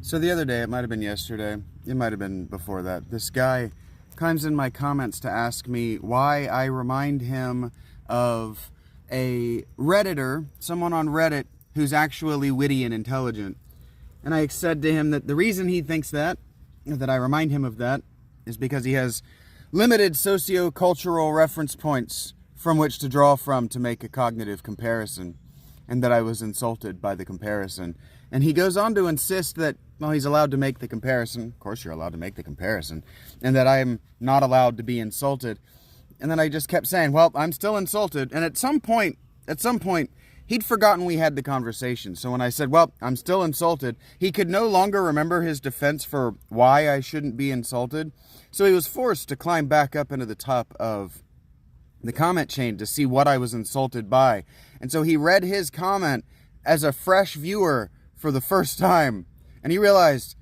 So the other day, it might have been yesterday, it might have been before that, this guy comes in my comments to ask me why I remind him of a Redditor, someone on Reddit who's actually witty and intelligent. And I said to him that the reason he thinks that I remind him of that, is because he has limited socio-cultural reference points from which to draw from to make a cognitive comparison, and that I was insulted by the comparison. And he goes on to insist that, well, he's allowed to make the comparison. Of course you're allowed to make the comparison. And that I am not allowed to be insulted. And then I just kept saying, well, I'm still insulted. And at some point, he'd forgotten we had the conversation. So when I said, well, I'm still insulted, he could no longer remember his defense for why I shouldn't be insulted. So he was forced to climb back up into the top of the comment chain to see what I was insulted by. And so he read his comment as a fresh viewer for the first time. And he realized,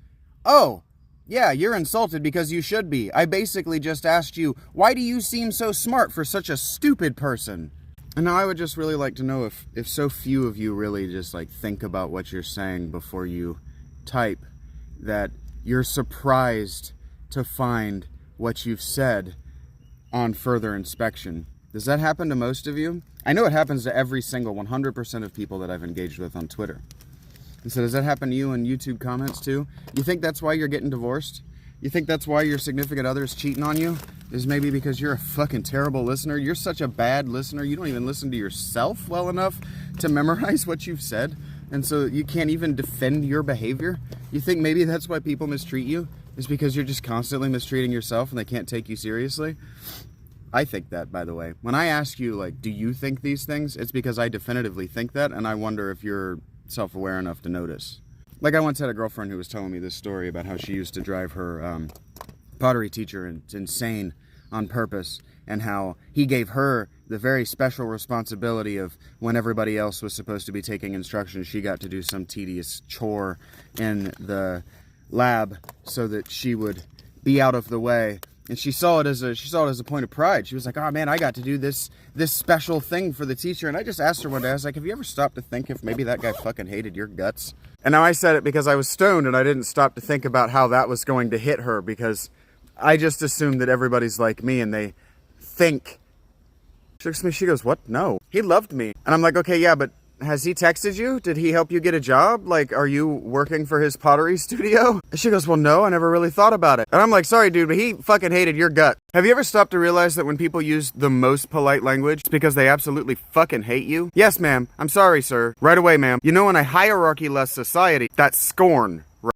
oh, yeah, you're insulted because you should be. I basically just asked you, why do you seem so smart for such a stupid person? And now I would just really like to know if so few of you really just like think about what you're saying before you type, that you're surprised to find what you've said on further inspection. Does that happen to most of you? I know it happens to every single 100% of people that I've engaged with on Twitter. And so does that happen to you in YouTube comments too? You think that's why you're getting divorced? You think that's why your significant other's cheating on you? Is maybe because you're a fucking terrible listener? You're such a bad listener, you don't even listen to yourself well enough to memorize what you've said, and so you can't even defend your behavior? You think maybe that's why people mistreat you? Is because you're just constantly mistreating yourself and they can't take you seriously? I think that, by the way. When I ask you, like, do you think these things? It's because I definitively think that, and I wonder if you're self-aware enough to notice. Like, I once had a girlfriend who was telling me this story about how she used to drive her pottery teacher insane on purpose, and how he gave her the very special responsibility of when everybody else was supposed to be taking instructions, she got to do some tedious chore in the lab so that she would be out of the way. And she saw it as a point of pride. She was like, oh man, I got to do this special thing for the teacher. And I just asked her one day, I was like, have you ever stopped to think if maybe that guy fucking hated your guts? And now I said it because I was stoned and I didn't stop to think about how that was going to hit her, because I just assumed that everybody's like me and they think. She looks at me, she goes, what? No. He loved me. And I'm like, okay, yeah, but has he texted you? Did he help you get a job? Like, are you working for his pottery studio? And she goes, well, no, I never really thought about it. And I'm like, sorry, dude, but he fucking hated your gut. Have you ever stopped to realize that when people use the most polite language, it's because they absolutely fucking hate you? Yes, ma'am. I'm sorry, sir. Right away, ma'am. You know, in a hierarchy-less society, that's scorn.